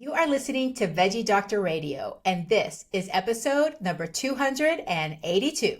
You are listening to Veggie Doctor Radio, and this is episode number 282.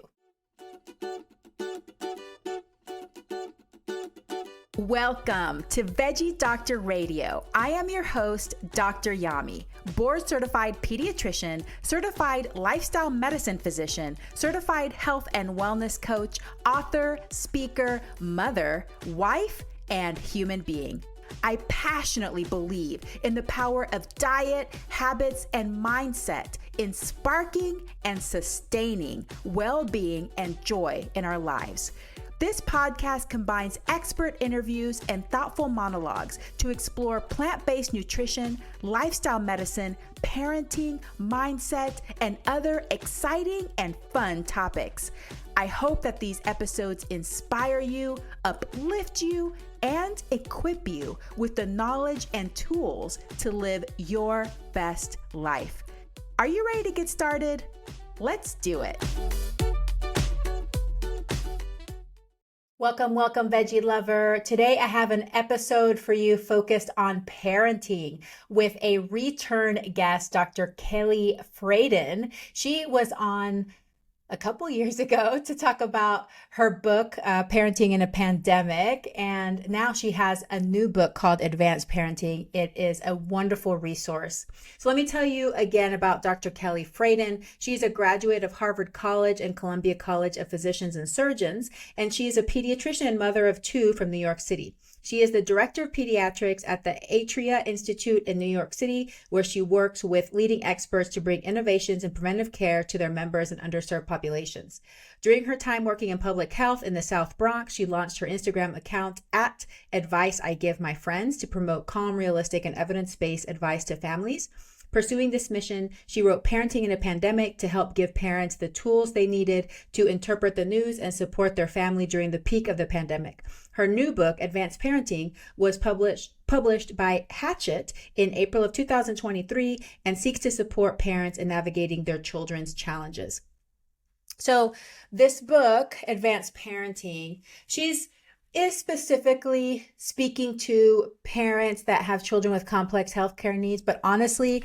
Welcome to Veggie Doctor Radio. I am your host, Dr. Yami, board-certified pediatrician, certified lifestyle medicine physician, certified health and wellness coach, author, speaker, mother, wife, and human being. I passionately believe in the power of diet, habits, and mindset in sparking and sustaining well-being and joy in our lives. This podcast combines expert interviews and thoughtful monologues to explore plant-based nutrition, lifestyle medicine, parenting, mindset, and other exciting and fun topics. I hope that these episodes inspire you, uplift you, and equip you with the knowledge and tools to live your best life. Are you ready to get started? Let's do it. Welcome, Veggie Lover. Today I have an episode for you focused on parenting with a return guest, Dr. Kelly Fradin. She was on a couple years ago to talk about her book, Parenting in a Pandemic, and now she has a new book called Advanced Parenting. It is a wonderful resource. So let me tell you again about Dr. Kelly Fradin. She's a graduate of Harvard College and Columbia College of Physicians and Surgeons, and she is a pediatrician and mother of two from New York City. She is the director of pediatrics at the Atria Institute in New York City, where she works with leading experts to bring innovations in preventive care to their members and underserved populations. During her time working in public health in the South Bronx, she launched her Instagram account at Advice I Give My Friends to promote calm, realistic, and evidence-based advice to families. Pursuing this mission, she wrote Parenting in a Pandemic to help give parents the tools they needed to interpret the news and support their family during the peak of the pandemic. Her new book, Advanced Parenting, was published by Hachette in April of 2023 and seeks to support parents in navigating their children's challenges. So this book, Advanced Parenting, is specifically speaking to parents that have children with complex healthcare needs. But honestly,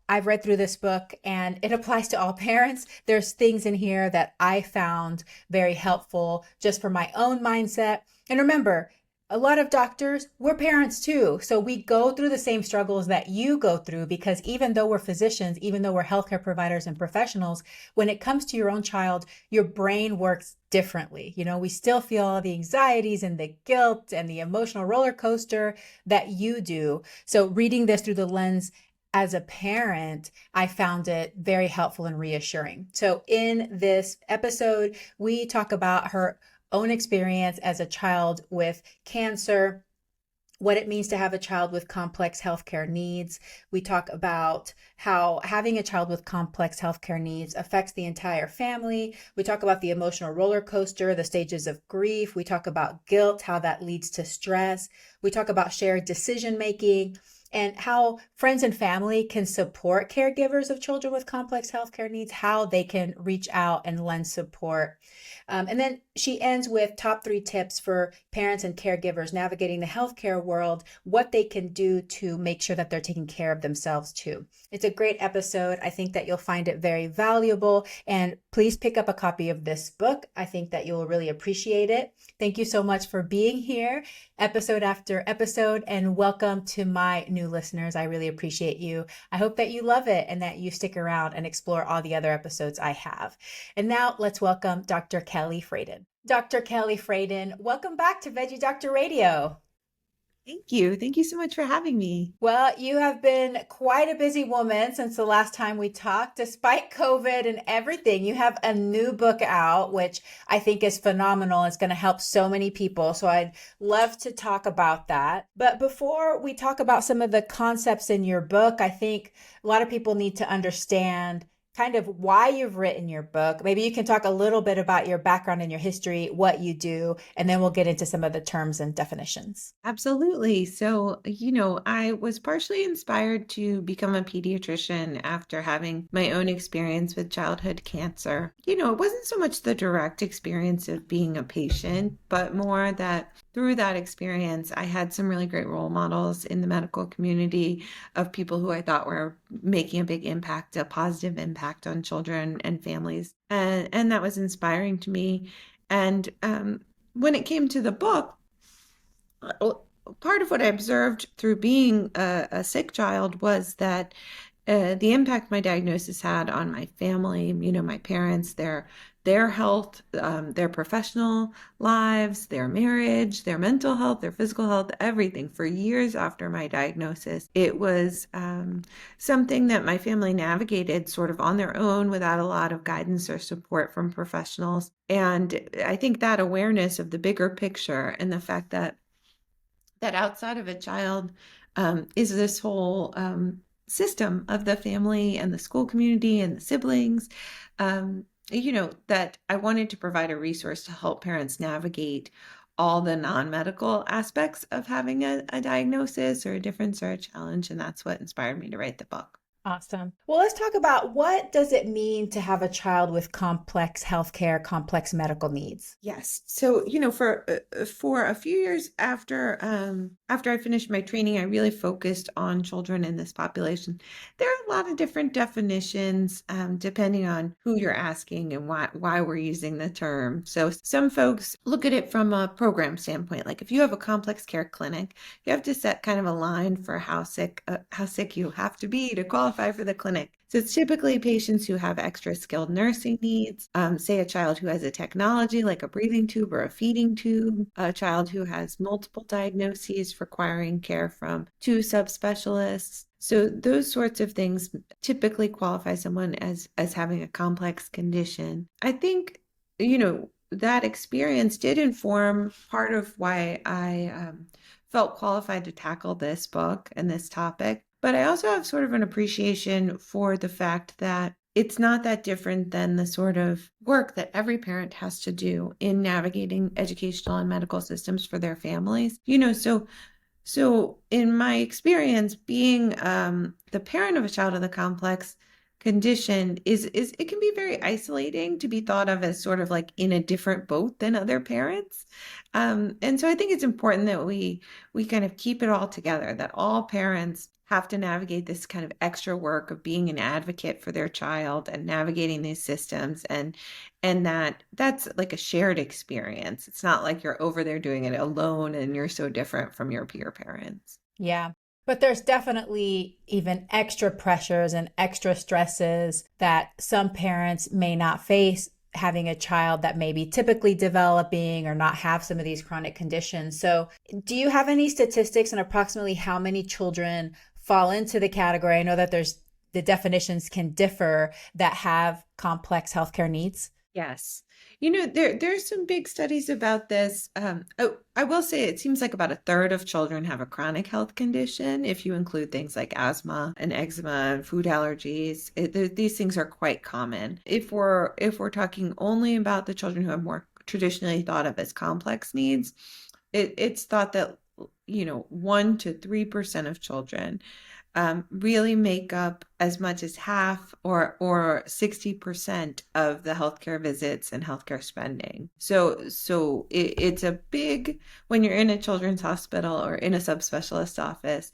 I've read through this book and it applies to all parents. There's things in here that I found very helpful just for my own mindset. And remember, a lot of doctors, we're parents too. So we go through the same struggles that you go through, because even though we're physicians, even though we're healthcare providers and professionals, when it comes to your own child, your brain works differently. We still feel all the anxieties and the guilt and the emotional roller coaster that you do. So reading this through the lens as a parent, I found it very helpful and reassuring. So in this episode, we talk about her own experience as a child with cancer, what it means to have a child with complex healthcare needs. We talk about how having a child with complex healthcare needs affects the entire family. We talk about the emotional roller coaster, the stages of grief. We talk about guilt, how that leads to stress. We talk about shared decision making and how friends and family can support caregivers of children with complex healthcare needs, how they can reach out and lend support. And then she ends with top 3 tips for parents and caregivers navigating the healthcare world, what they can do to make sure that they're taking care of themselves too. It's a great episode. I think that you'll find it very valuable, and please pick up a copy of this book. I think that you will really appreciate it. Thank you so much for being here, episode after episode, and welcome to my new listeners. I really appreciate you. I hope that you love it and that you stick around and explore all the other episodes I have. And now let's welcome Dr. Kelly Fradin. Dr. Kelly Fradin, welcome back to Veggie Doctor Radio. Thank you. Thank you so much for having me. Well, you have been quite a busy woman since the last time we talked, despite COVID and everything. You have a new book out, which I think is phenomenal. It's going to help so many people. So I'd love to talk about that. But before we talk about some of the concepts in your book, I think a lot of people need to understand kind of why you've written your book. Maybe you can talk a little bit about your background and your history, what you do, and then we'll get into some of the terms and definitions. Absolutely. So, I was partially inspired to become a pediatrician after having my own experience with childhood cancer. It wasn't so much the direct experience of being a patient, but more that through that experience, I had some really great role models in the medical community of people who I thought were making a big impact, a positive impact on children and families. And that was inspiring to me. And when it came to the book, part of what I observed through being a sick child was that the impact my diagnosis had on my family, my parents, their health, their professional lives, their marriage, their mental health, their physical health, everything for years after my diagnosis. It was something that my family navigated sort of on their own without a lot of guidance or support from professionals. And I think that awareness of the bigger picture and the fact that outside of a child is this whole system of the family and the school community and the siblings, that I wanted to provide a resource to help parents navigate all the non-medical aspects of having a diagnosis or a difference or a challenge. And that's what inspired me to write the book. Awesome. Well, let's talk about what does it mean to have a child with complex healthcare, complex medical needs? Yes. So, for a few years after I finished my training, I really focused on children in this population. There are a lot of different definitions, depending on who you're asking and why we're using the term. So some folks look at it from a program standpoint. Like if you have a complex care clinic, you have to set kind of a line for how sick you have to be to qualify for the clinic. So it's typically patients who have extra skilled nursing needs, say a child who has a technology like a breathing tube or a feeding tube, a child who has multiple diagnoses requiring care from 2 subspecialists. So those sorts of things typically qualify someone as having a complex condition. I think, that experience did inform part of why I felt qualified to tackle this book and this topic. But I also have sort of an appreciation for the fact that it's not that different than the sort of work that every parent has to do in navigating educational and medical systems for their families. So in my experience, being the parent of a child with a complex condition is it can be very isolating to be thought of as sort of like in a different boat than other parents. And so I think it's important that we kind of keep it all together, that all parents have to navigate this kind of extra work of being an advocate for their child and navigating these systems, and that's like a shared experience. It's not like you're over there doing it alone and you're so different from your peer parents. Yeah. But there's definitely even extra pressures and extra stresses that some parents may not face having a child that may be typically developing or not have some of these chronic conditions. So do you have any statistics on approximately how many children fall into the category? I know that the definitions can differ that have complex healthcare needs. Yes. There's some big studies about this. I will say it seems like about a third of children have a chronic health condition, if you include things like asthma and eczema and food allergies. These things are quite common. If we're talking only about the children who have more traditionally thought of as complex needs, it's thought that 1 to 3% of children really make up as much as half or 60% of the healthcare visits and healthcare spending. So it's a big, when you're in a children's hospital or in a subspecialist office,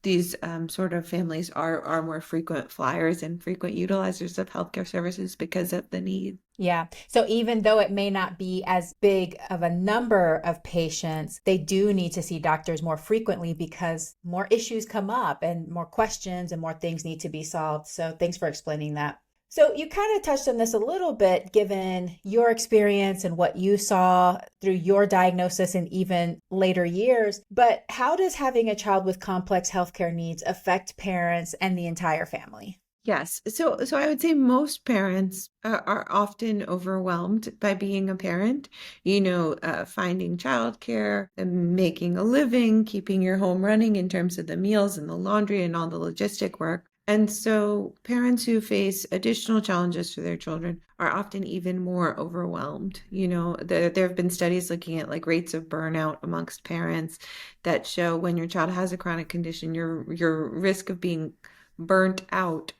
these sort of families are more frequent flyers and frequent utilizers of healthcare services because of the need. Yeah. So even though it may not be as big of a number of patients, they do need to see doctors more frequently because more issues come up and more questions and more things need to be solved. So thanks for explaining that. So you kind of touched on this a little bit, given your experience and what you saw through your diagnosis and even later years. But how does having a child with complex healthcare needs affect parents and the entire family? Yes. So I would say most parents are often overwhelmed by being a parent, finding childcare and making a living, keeping your home running in terms of the meals and the laundry and all the logistic work. And so parents who face additional challenges for their children are often even more overwhelmed. There have been studies looking at like rates of burnout amongst parents that show when your child has a chronic condition, your risk of being burnt out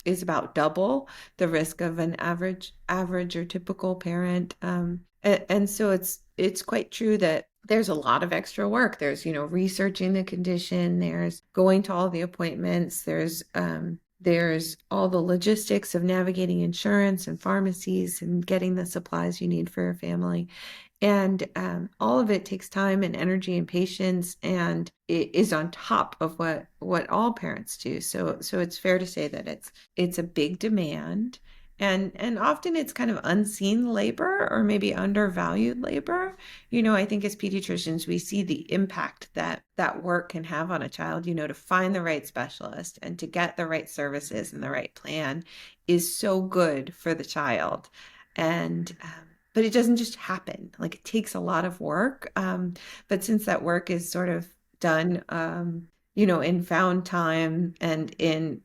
is about double the risk of an average or typical parent. And so it's quite true that there's a lot of extra work. There's, researching the condition, there's going to all the appointments, there's all the logistics of navigating insurance and pharmacies and getting the supplies you need for your family. And all of it takes time and energy and patience, and it is on top of what all parents do. So it's fair to say that it's a big demand, and often it's kind of unseen labor or maybe undervalued labor. I think as pediatricians, we see the impact that work can have on a child. To find the right specialist and to get the right services and the right plan is so good for the child. And but it doesn't just happen. Like, it takes a lot of work. But since that work is sort of done, in found time and in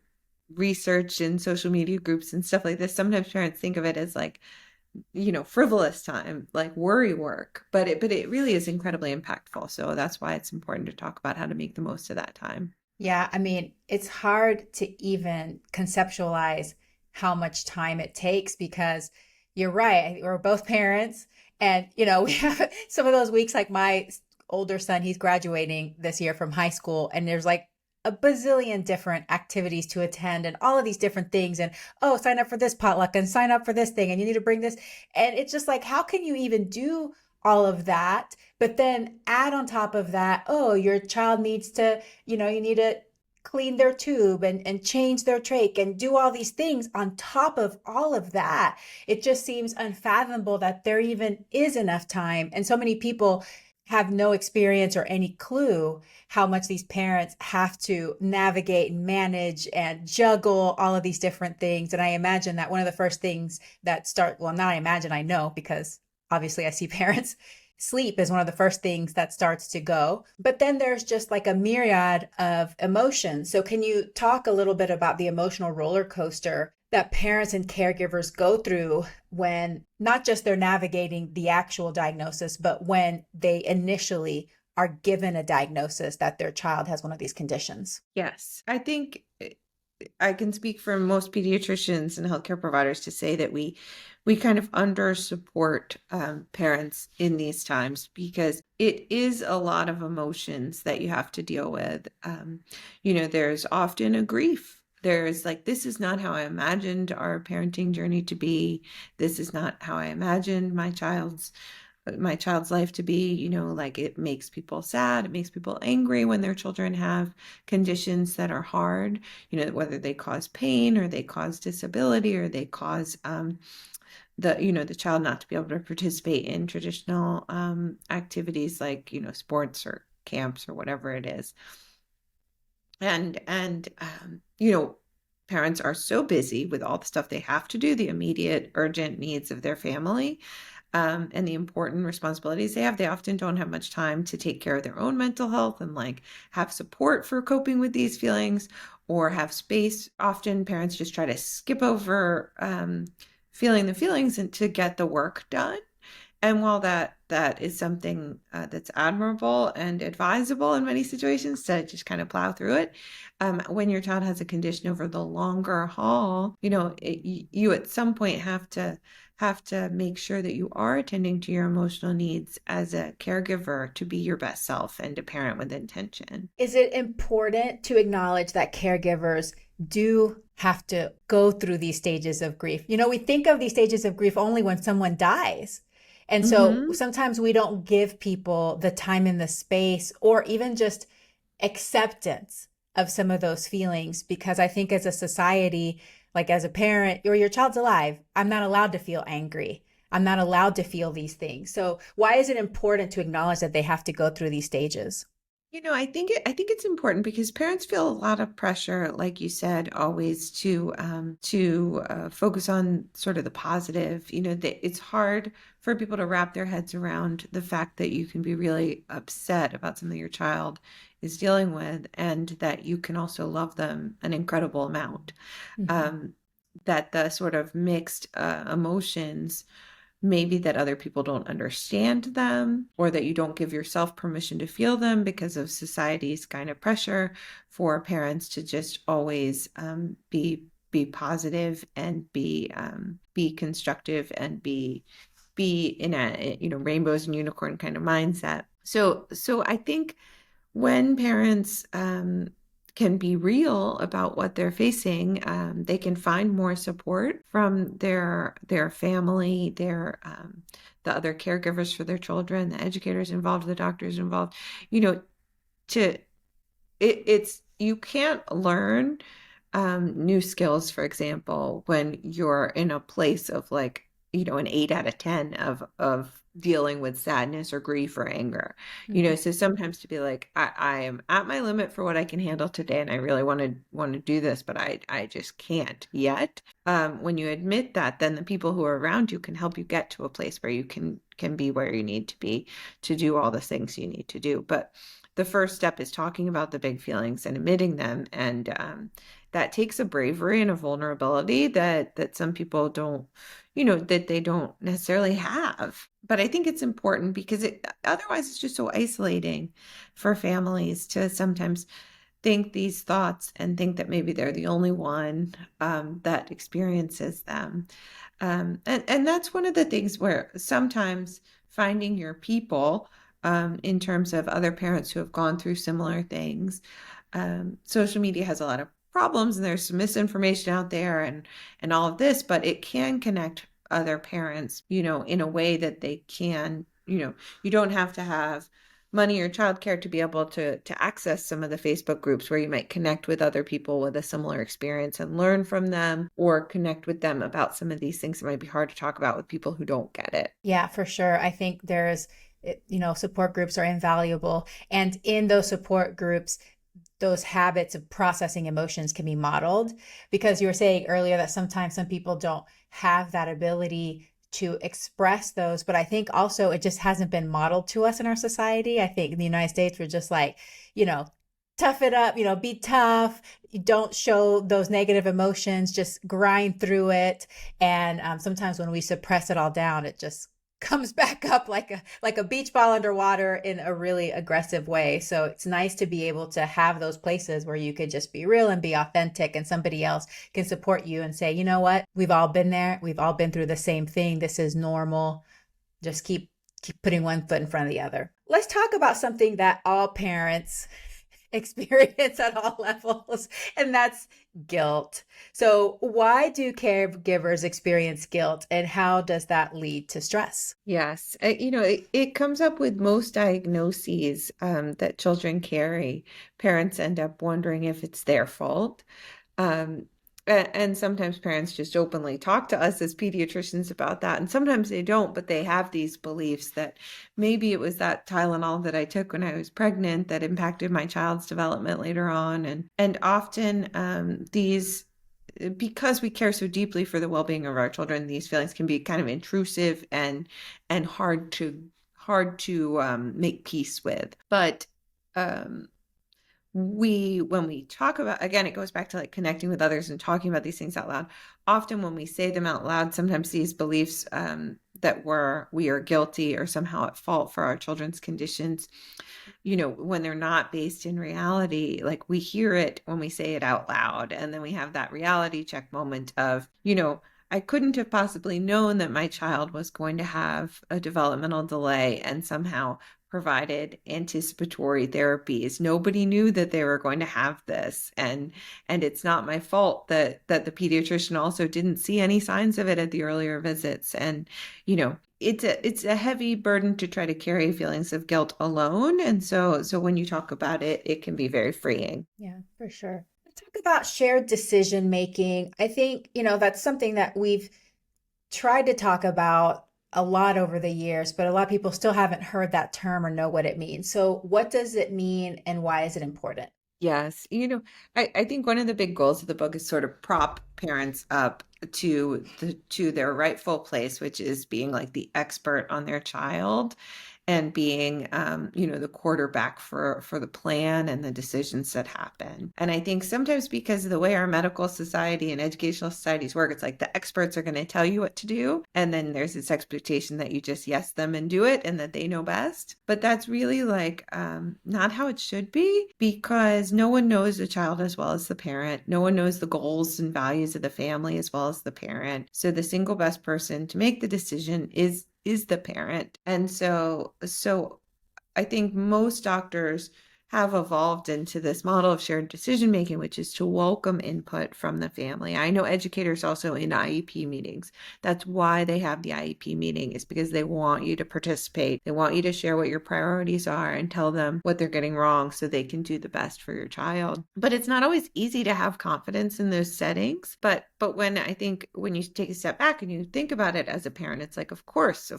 research and social media groups and stuff like this, sometimes parents think of it as like, frivolous time, like worry work, but it really is incredibly impactful. So that's why it's important to talk about how to make the most of that time. Yeah, I mean, it's hard to even conceptualize how much time it takes because you're right. We're both parents, and we have some of those weeks like my older son, he's graduating this year from high school, and there's like a bazillion different activities to attend and all of these different things, and oh, sign up for this potluck and sign up for this thing and you need to bring this, and it's just like, how can you even do all of that? But then add on top of that, oh, your child needs to, you need to clean their tube and change their trach and do all these things on top of all of that. It just seems unfathomable that there even is enough time. And so many people have no experience or any clue how much these parents have to navigate and manage and juggle all of these different things. And I imagine that one of the first things that not I imagine, I know, because obviously I see parents, sleep is one of the first things that starts to go. But then there's just like a myriad of emotions. So can you talk a little bit about the emotional roller coaster that parents and caregivers go through when not just they're navigating the actual diagnosis, but when they initially are given a diagnosis that their child has one of these conditions? Yes, I think I can speak for most pediatricians and healthcare providers to say that we kind of under support parents in these times, because it is a lot of emotions that you have to deal with. There's often a grief. There's like, this is not how I imagined our parenting journey to be. This is not how I imagined my child's life to be. Like, it makes people sad, it makes people angry when their children have conditions that are hard, whether they cause pain or they cause disability or they cause the child not to be able to participate in traditional activities like sports or camps or whatever it is. And parents are so busy with all the stuff they have to do, the immediate urgent needs of their family, and the important responsibilities they have. They often don't have much time to take care of their own mental health and like have support for coping with these feelings or have space. Often parents just try to skip over feeling the feelings and to get the work done. And while that is something that's admirable and advisable in many situations, to just kind of plow through it, when your child has a condition over the longer haul, you at some point have to make sure that you are attending to your emotional needs as a caregiver to be your best self and to parent with intention. Is it important to acknowledge that caregivers do have to go through these stages of grief? We think of these stages of grief only when someone dies. And so sometimes we don't give people the time and the space or even just acceptance of some of those feelings, because I think as a society, like as a parent, or your child's alive, I'm not allowed to feel angry. I'm not allowed to feel these things. So why is it important to acknowledge that they have to go through these stages? I think it's important because parents feel a lot of pressure, like you said, always to focus on sort of the positive. That it's hard for people to wrap their heads around the fact that you can be really upset about something your child is dealing with, and that you can also love them an incredible amount. That the sort of mixed emotions maybe that other people don't understand them, or that you don't give yourself permission to feel them because of society's kind of pressure for parents to just always be positive and be constructive and be in a, rainbows and unicorn kind of mindset. So I think when parents can be real about what they're facing, they can find more support from their family, the other caregivers for their children, the educators involved, the doctors involved. To it's you can't learn new skills, for example, when you're in a place of like, an 8 out of 10 of dealing with sadness or grief or anger. So sometimes to be like, I am at my limit for what I can handle today, and I really want to do this, but I just can't yet. When you admit that, then the people who are around you can help you get to a place where you can be where you need to be to do all the things you need to do. But the first step is talking about the big feelings and admitting them, and that takes a bravery and a vulnerability that some people don't, that they don't necessarily have. But I think it's important because otherwise it's just so isolating for families to sometimes think these thoughts and think that maybe they're the only one that experiences them. And that's one of the things where sometimes finding your people in terms of other parents who have gone through similar things. Social media has a lot of problems, and there's some misinformation out there and all of this, but it can connect other parents, in a way that they can, you don't have to have money or childcare to be able to access some of the Facebook groups where you might connect with other people with a similar experience and learn from them, or connect with them about some of these things that might be hard to talk about with people who don't get it. Yeah, for sure. I think support groups are invaluable. And in those support groups, those habits of processing emotions can be modeled, because you were saying earlier that sometimes some people don't have that ability to express those. But I think also it just hasn't been modeled to us in our society. I think in the United States, we're just like, tough it up, be tough. You don't show those negative emotions, just grind through it. And sometimes when we suppress it all down, it just comes back up like a beach ball underwater in a really aggressive way. So it's nice to be able to have those places where you could just be real and be authentic, and somebody else can support you and say, you know what, we've all been there. We've all been through the same thing. This is normal. Just keep putting one foot in front of the other. Let's talk about something that all parents experience at all levels, and that's guilt. So why do caregivers experience guilt, and how does that lead to stress? Yes. It comes up with most diagnoses that children carry. Parents end up wondering if it's their fault. And sometimes parents just openly talk to us as pediatricians about that. And sometimes they don't, but they have these beliefs that maybe it was that Tylenol that I took when I was pregnant that impacted my child's development later on. And often because we care so deeply for the well-being of our children, these feelings can be kind of intrusive and hard to make peace with. But when we talk about, again, it goes back to like connecting with others and talking about these things out loud. Often when we say them out loud, sometimes these beliefs that we are guilty or somehow at fault for our children's conditions, when they're not based in reality, like we hear it when we say it out loud, and then we have that reality check moment of, I couldn't have possibly known that my child was going to have a developmental delay and somehow provided anticipatory therapies. Nobody knew that they were going to have this. And it's not my fault that the pediatrician also didn't see any signs of it at the earlier visits. And, it's a heavy burden to try to carry feelings of guilt alone. And so when you talk about it, it can be very freeing. Yeah, for sure. Talk about shared decision making. I think, that's something that we've tried to talk about a lot over the years, but a lot of people still haven't heard that term or know what it means. So what does it mean, and why is it important? Yes. I think one of the big goals of the book is sort of prop parents up to their rightful place, which is being like the expert on their child. and being, the quarterback for the plan and the decisions that happen. And I think sometimes because of the way our medical society and educational societies work, it's like the experts are going to tell you what to do. And then there's this expectation that you just yes them and do it and that they know best. But that's really like not how it should be, because no one knows the child as well as the parent. No one knows the goals and values of the family as well as the parent. So the single best person to make the decision is the parent. And so I think most doctors have evolved into this model of shared decision making, which is to welcome input from the family. I know educators also in IEP meetings. That's why they have the IEP meeting, is because they want you to participate. They want you to share what your priorities are and tell them what they're getting wrong so they can do the best for your child. But it's not always easy to have confidence in those settings. But when you take a step back and you think about it as a parent, it's like, of course,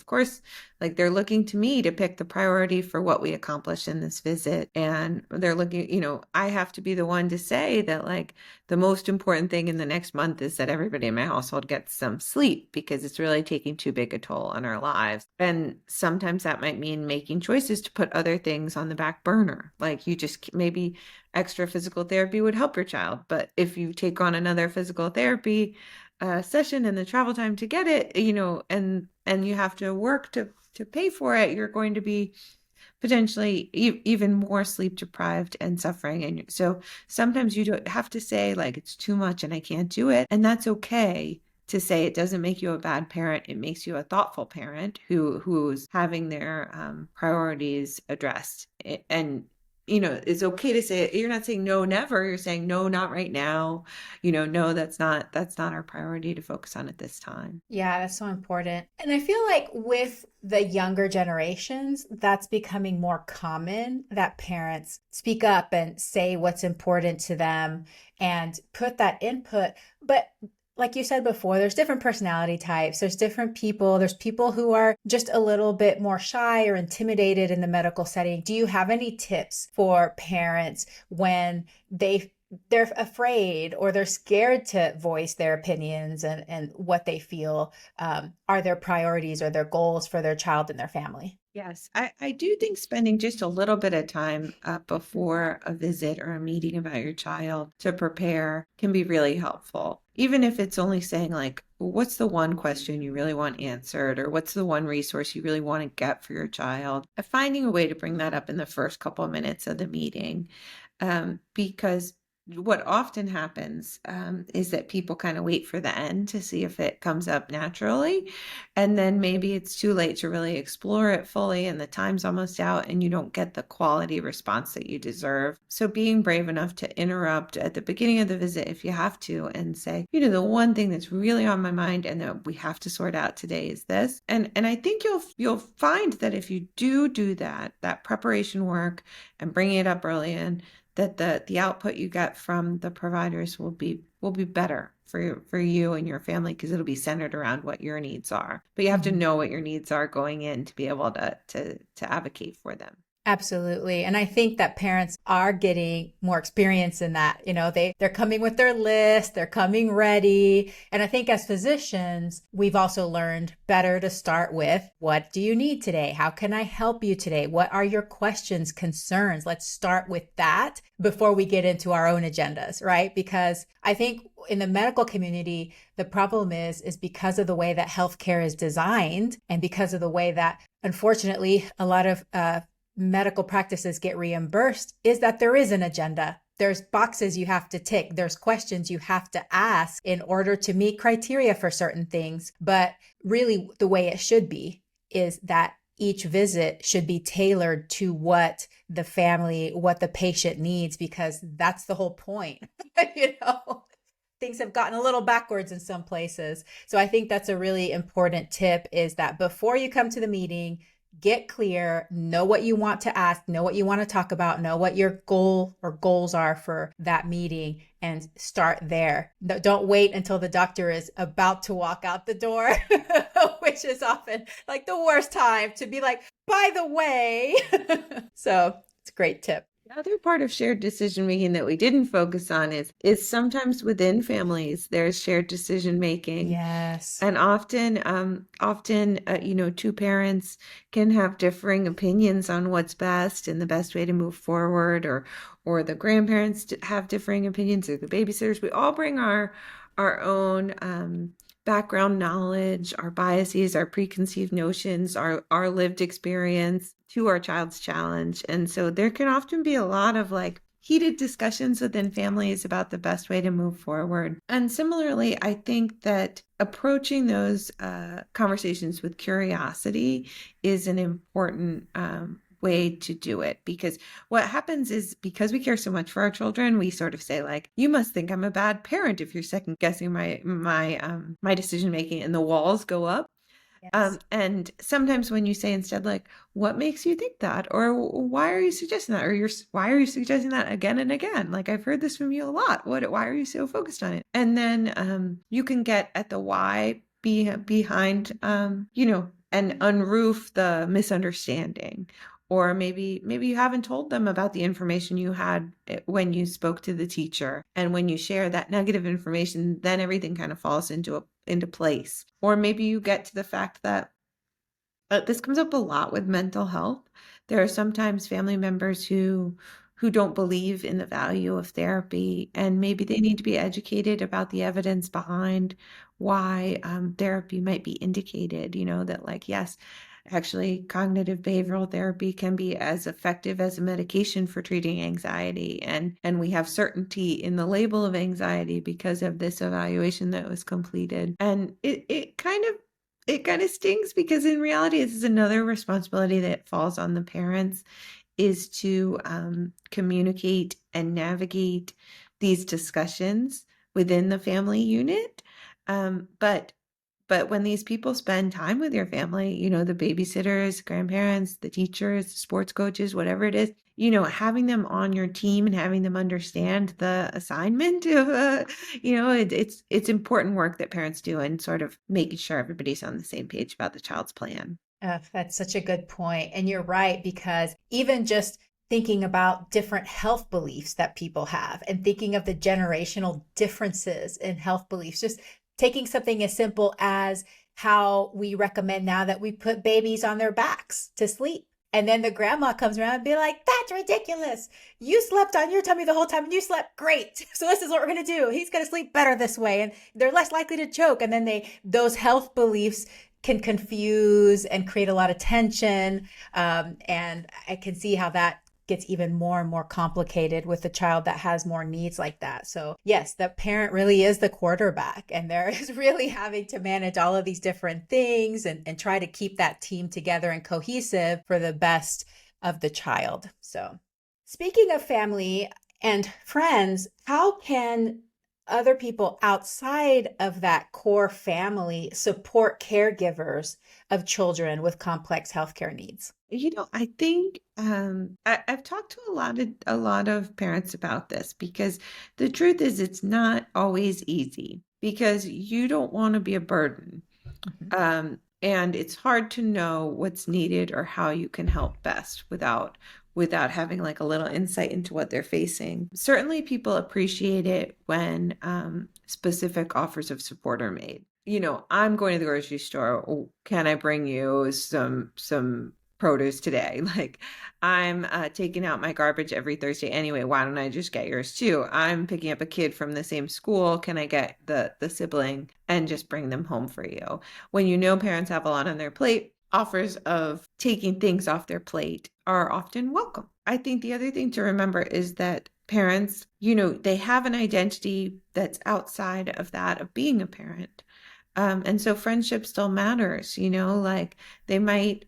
like they're looking to me to pick the priority for what we accomplish in this visit. And they're looking, I have to be the one to say that like the most important thing in the next month is that everybody in my household gets some sleep, because it's really taking too big a toll on our lives. And sometimes that might mean making choices to put other things on the back burner. Like maybe extra physical therapy would help your child. But if you take on another physical therapy session and the travel time to get it, and you have to work to pay for it, you're going to be potentially even more sleep deprived and suffering. And so sometimes you don't have to say like, it's too much and I can't do it. And that's okay to say. It doesn't make you a bad parent. It makes you a thoughtful parent who's having their priorities addressed. And it's okay to say it. You're not saying no, never. You're saying no, not right now. No, that's not our priority to focus on at this time. Yeah, that's so important. And I feel like with the younger generations, that's becoming more common, that parents speak up and say what's important to them and put that input. But like you said before, there's different personality types. There's different people. There's people who are just a little bit more shy or intimidated in the medical setting. Do you have any tips for parents when they're afraid or they're scared to voice their opinions and what they feel are their priorities or their goals for their child and their family? Yes, I do think spending just a little bit of time before a visit or a meeting about your child to prepare can be really helpful. Even if it's only saying like, what's the one question you really want answered, or what's the one resource you really want to get for your child? Finding a way to bring that up in the first couple of minutes of the meeting, because what often happens is that people kind of wait for the end to see if it comes up naturally. And then maybe it's too late to really explore it fully and the time's almost out and you don't get the quality response that you deserve. So being brave enough to interrupt at the beginning of the visit if you have to and say, the one thing that's really on my mind and that we have to sort out today is this. And I think you'll find that if you do that preparation work and bringing it up early in, that the output you get from the providers will be better for you and your family, because it'll be centered around what your needs are. But you have to know what your needs are going in to be able to advocate for them. Absolutely. And I think that parents are getting more experience in that. They're coming with their list, they're coming ready. And I think as physicians, we've also learned better to start with, what do you need today? How can I help you today? What are your questions, concerns? Let's start with that before we get into our own agendas, right? Because I think in the medical community, the problem is because of the way that healthcare is designed and because of the way that, unfortunately, a lot of medical practices get reimbursed, is that there is an agenda. There's boxes you have to tick. There's questions you have to ask in order to meet criteria for certain things. But really the way it should be is that each visit should be tailored to what the family, what the patient needs, because that's the whole point. Things have gotten a little backwards in some places. So I think that's a really important tip, is that before you come to the meeting, get clear, know what you want to ask, know what you want to talk about, know what your goal or goals are for that meeting, and start there. Don't wait until the doctor is about to walk out the door, which is often like the worst time to be like, by the way. So it's a great tip. The other part of shared decision making that we didn't focus on is sometimes within families there's shared decision making. Yes. And often, two parents can have differing opinions on what's best and the best way to move forward, or the grandparents have differing opinions, or the babysitters. We all bring our own background knowledge, our biases, our preconceived notions, our lived experience to our child's challenge. And so there can often be a lot of like heated discussions within families about the best way to move forward. And similarly, I think that approaching those conversations with curiosity is an important way to do it, because what happens is, because we care so much for our children, we sort of say like, you must think I'm a bad parent if you're second guessing my decision making, and the walls go up. Yes. And sometimes when you say instead, like, what makes you think that? Or why are you suggesting that? Or why are you suggesting that again and again? Like, I've heard this from you a lot. Why are you so focused on it? And then you can get at the why behind, and unroof the misunderstanding. Or maybe you haven't told them about the information you had when you spoke to the teacher. And when you share that negative information, then everything kind of falls into place. Or maybe you get to the fact that this comes up a lot with mental health. There are sometimes family members who don't believe in the value of therapy, and maybe they need to be educated about the evidence behind why therapy might be indicated. That like, yes, actually, cognitive behavioral therapy can be as effective as a medication for treating anxiety. And we have certainty in the label of anxiety because of this evaluation that was completed. And it kind of stings, because in reality, this is another responsibility that falls on the parents, is to communicate and navigate these discussions within the family unit. But when these people spend time with your family, the babysitters, grandparents, the teachers, sports coaches, whatever it is, having them on your team and having them understand the assignment of, it's important work that parents do, and sort of making sure everybody's on the same page about the child's plan. That's such a good point. And you're right, because even just thinking about different health beliefs that people have and thinking of the generational differences in health beliefs, just taking something as simple as how we recommend now that we put babies on their backs to sleep. And then the grandma comes around and be like, that's ridiculous. You slept on your tummy the whole time and you slept great. So this is what we're going to do. He's going to sleep better this way. And they're less likely to choke. And then those health beliefs can confuse and create a lot of tension. And I can see how that gets even more and more complicated with a child that has more needs like that. So yes, the parent really is the quarterback, and they're really having to manage all of these different things and try to keep that team together and cohesive for the best of the child. So speaking of family and friends, how can other people outside of that core family support caregivers of children with complex healthcare needs? I think I've talked to a lot of parents about this, because the truth is it's not always easy, because you don't want to be a burden. Mhm. And it's hard to know what's needed or how you can help best without having like a little insight into what they're facing. Certainly people appreciate it when specific offers of support are made. I'm going to the grocery store. Oh, can I bring you some produce today? Like, I'm taking out my garbage every Thursday anyway. Why don't I just get yours too? I'm picking up a kid from the same school. Can I get the sibling and just bring them home for you? When parents have a lot on their plate, offers of taking things off their plate are often welcome. I think the other thing to remember is that parents, they have an identity that's outside of that of being a parent. And so friendship still matters, like they might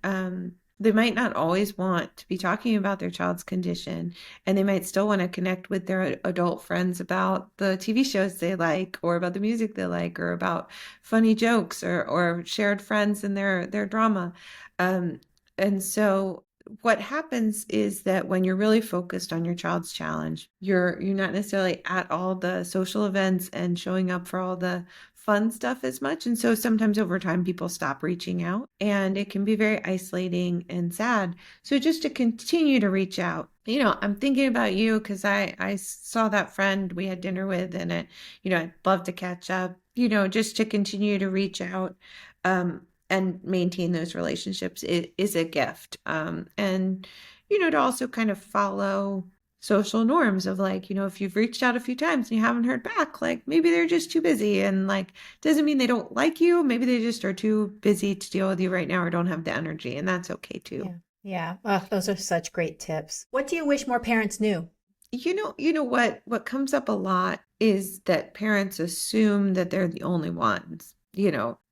not always want to be talking about their child's condition, and they might still want to connect with their adult friends about the TV shows they like, or about the music they like, or about funny jokes, or shared friends and their drama. And so what happens is that when you're really focused on your child's challenge, you're not necessarily at all the social events and showing up for all the fun stuff as much. And so sometimes over time, people stop reaching out, and it can be very isolating and sad. So just to continue to reach out. I'm thinking about you because I saw that friend we had dinner with, and I'd love to catch up, just to continue to reach out, and maintain those relationships is a gift. And to also kind of follow social norms of like, if you've reached out a few times and you haven't heard back, like maybe they're just too busy, and like, doesn't mean they don't like you. Maybe they just are too busy to deal with you right now or don't have the energy, and that's okay too. Yeah. Yeah. Oh, those are such great tips. What do you wish more parents knew? What comes up a lot is that parents assume that they're the only ones.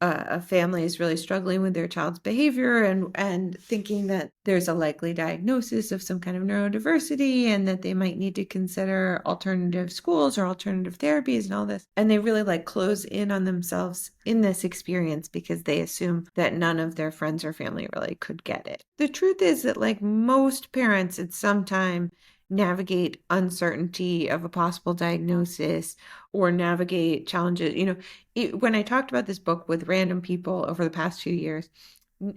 A family is really struggling with their child's behavior and thinking that there's a likely diagnosis of some kind of neurodiversity and that they might need to consider alternative schools or alternative therapies and all this. And they really like close in on themselves in this experience because they assume that none of their friends or family really could get it. The truth is that like most parents at some time navigate uncertainty of a possible diagnosis or navigate challenges. When I talked about this book with random people over the past few years,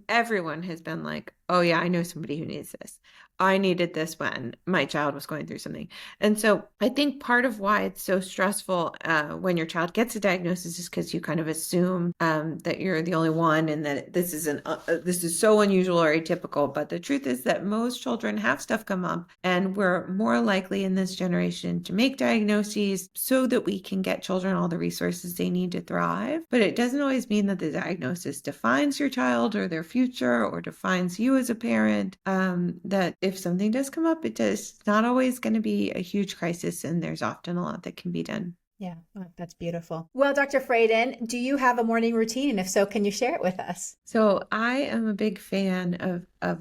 everyone has been like, oh yeah, I know somebody who needs this. I needed this when my child was going through something. And so I think part of why it's so stressful when your child gets a diagnosis is because you kind of assume that you're the only one and that this is so unusual or atypical. But the truth is that most children have stuff come up, and we're more likely in this generation to make diagnoses so that we can get children all the resources they need to thrive. But it doesn't always mean that the diagnosis defines your child or their future or defines you as a parent. That if something does come up, it's not always going to be a huge crisis, and there's often a lot that can be done. Yeah, that's beautiful. Well, Dr. Fradin, do you have a morning routine? And if so, can you share it with us? So I am a big fan of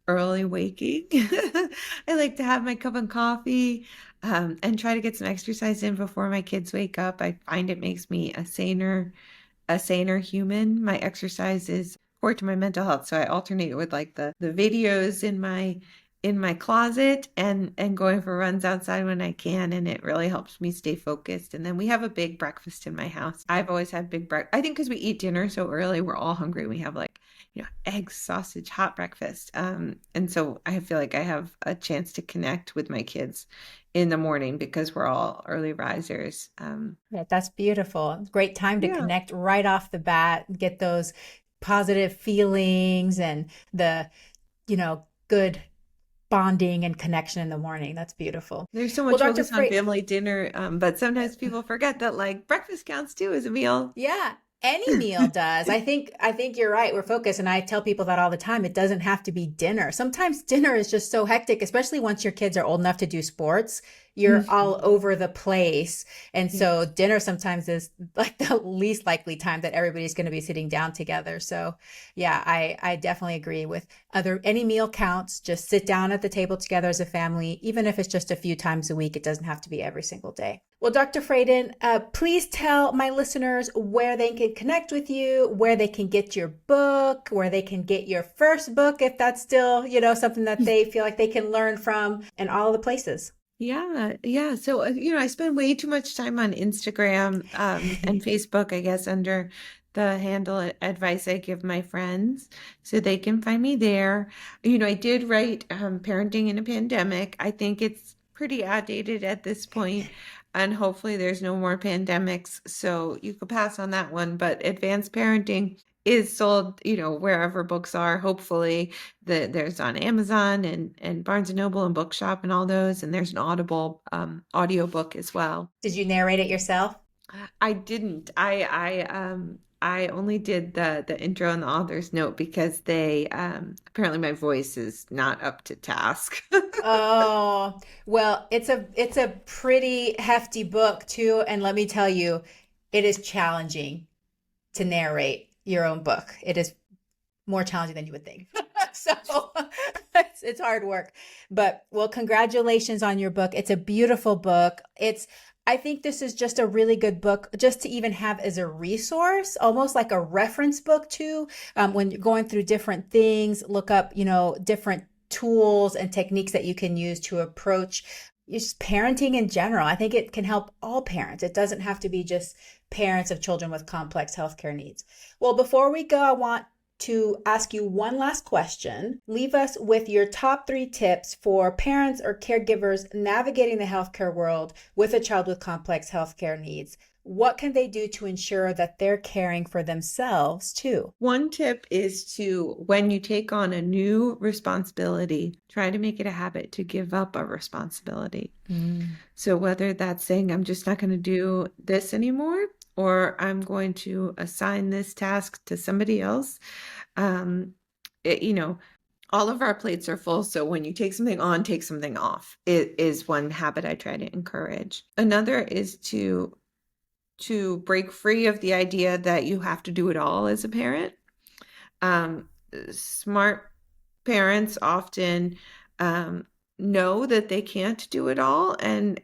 early waking. I like to have my cup of coffee and try to get some exercise in before my kids wake up. I find it makes me a saner human. My exercise is important to my mental health. So I alternate with like the videos in my closet and going for runs outside when I can, and it really helps me stay focused. And then we have a big breakfast in my house. I've always had big breakfast. I think because we eat dinner so early, we're all hungry. We have like eggs, sausage, hot breakfast. And so I feel like I have a chance to connect with my kids in the morning because we're all early risers. Yeah, that's beautiful. Great time to connect right off the bat, get those positive feelings and the, good bonding and connection in the morning. That's beautiful. There's so much focus on family dinner, but sometimes people forget that like breakfast counts too as a meal. Yeah. Any meal does. I think you're right. We're focused. And I tell people that all the time. It doesn't have to be dinner. Sometimes dinner is just so hectic, especially once your kids are old enough to do sports. You're all over the place. And so dinner sometimes is like the least likely time that everybody's going to be sitting down together. So yeah, I definitely agree with any meal counts. Just sit down at the table together as a family, even if it's just a few times a week. It doesn't have to be every single day. Well, Dr. Fradin, please tell my listeners where they can connect with you, where they can get your book, where they can get your first book, if that's still, something that they feel like they can learn from, and all the places. Yeah. So, I spend way too much time on Instagram and Facebook, I guess, under the handle advice I give my friends. So they can find me there. I did write Parenting in a Pandemic. I think it's pretty outdated at this point, and hopefully there's no more pandemics. So you could pass on that one. But Advanced Parenting is sold, wherever books are. Hopefully there's on Amazon and Barnes & Noble and Bookshop and all those. And there's an Audible audiobook as well. Did you narrate it yourself? I didn't. I only did the intro and the author's note because they apparently my voice is not up to task. Oh, well, it's a pretty hefty book too. And let me tell you, it is challenging to narrate your own book. It is more challenging than you would think. So it's hard work. But well, congratulations on your book. It's a beautiful book. I think this is just a really good book just to even have as a resource, almost like a reference book too. When you're going through different things, look up, different tools and techniques that you can use to approach just parenting in general. I think it can help all parents. It doesn't have to be just parents of children with complex healthcare needs. Well, before we go, I want to ask you one last question. Leave us with your top 3 tips for parents or caregivers navigating the healthcare world with a child with complex healthcare needs. What can they do to ensure that they're caring for themselves too? One tip is to, when you take on a new responsibility, try to make it a habit to give up a responsibility. So whether that's saying, I'm just not going to do this anymore, or I'm going to assign this task to somebody else. All of our plates are full. So when you take something on, take something off. It is one habit I try to encourage. Another is to break free of the idea that you have to do it all as a parent. Smart parents often know that they can't do it all and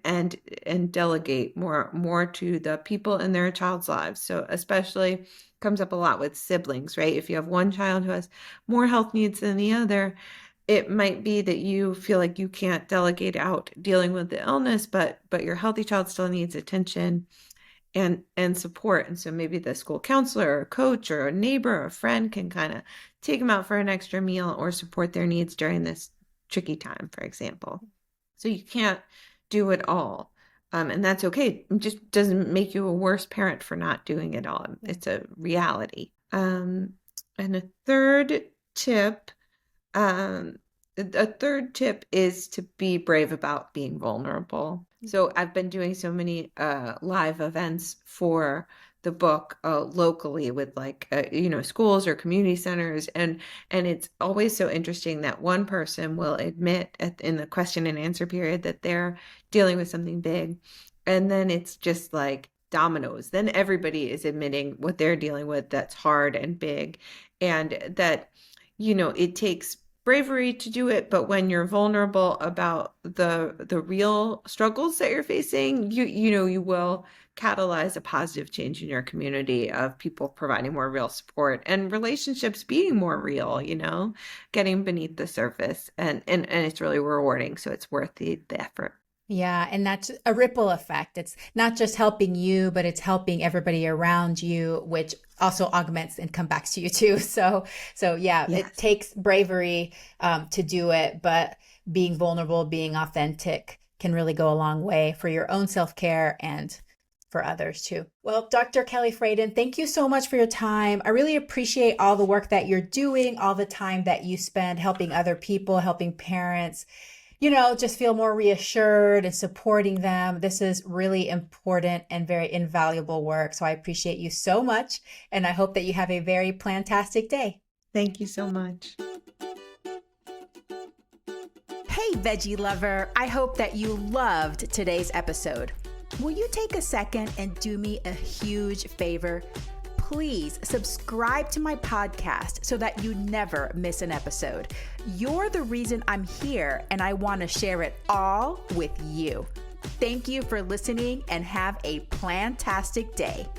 delegate more to the people in their child's lives. So especially comes up a lot with siblings, right? If you have one child who has more health needs than the other, it might be that you feel like you can't delegate out dealing with the illness, but your healthy child still needs attention and support. And so maybe the school counselor or coach or a neighbor or a friend can kind of take them out for an extra meal or support their needs during this tricky time, for example. So you can't do it all. And that's okay. It just doesn't make you a worse parent for not doing it all. It's a reality. And a third tip is to be brave about being vulnerable. So I've been doing so many live events for the book locally with schools or community centers. And it's always so interesting that one person will admit in the question and answer period that they're dealing with something big. And then it's just like dominoes. Then everybody is admitting what they're dealing with that's hard and big. And that, it takes bravery to do it, but when you're vulnerable about the real struggles that you're facing, you will catalyze a positive change in your community of people providing more real support and relationships being more real, getting beneath the surface, and it's really rewarding. So it's worth the effort. Yeah, and that's a ripple effect. It's not just helping you, but it's helping everybody around you, which also augments and comes back to you too. So yeah, yes. It takes bravery to do it, but being vulnerable, being authentic can really go a long way for your own self-care and for others too. Well, Dr. Kelly Fradin, thank you so much for your time. I really appreciate all the work that you're doing, all the time that you spend helping other people, helping parents, just feel more reassured and supporting them. This is really important and very invaluable work. So I appreciate you so much. And I hope that you have a very plantastic day. Thank you so much. Hey, veggie lover. I hope that you loved today's episode. Will you take a second and do me a huge favor? Please subscribe to my podcast so that you never miss an episode. You're the reason I'm here, and I want to share it all with you. Thank you for listening, and have a plantastic day.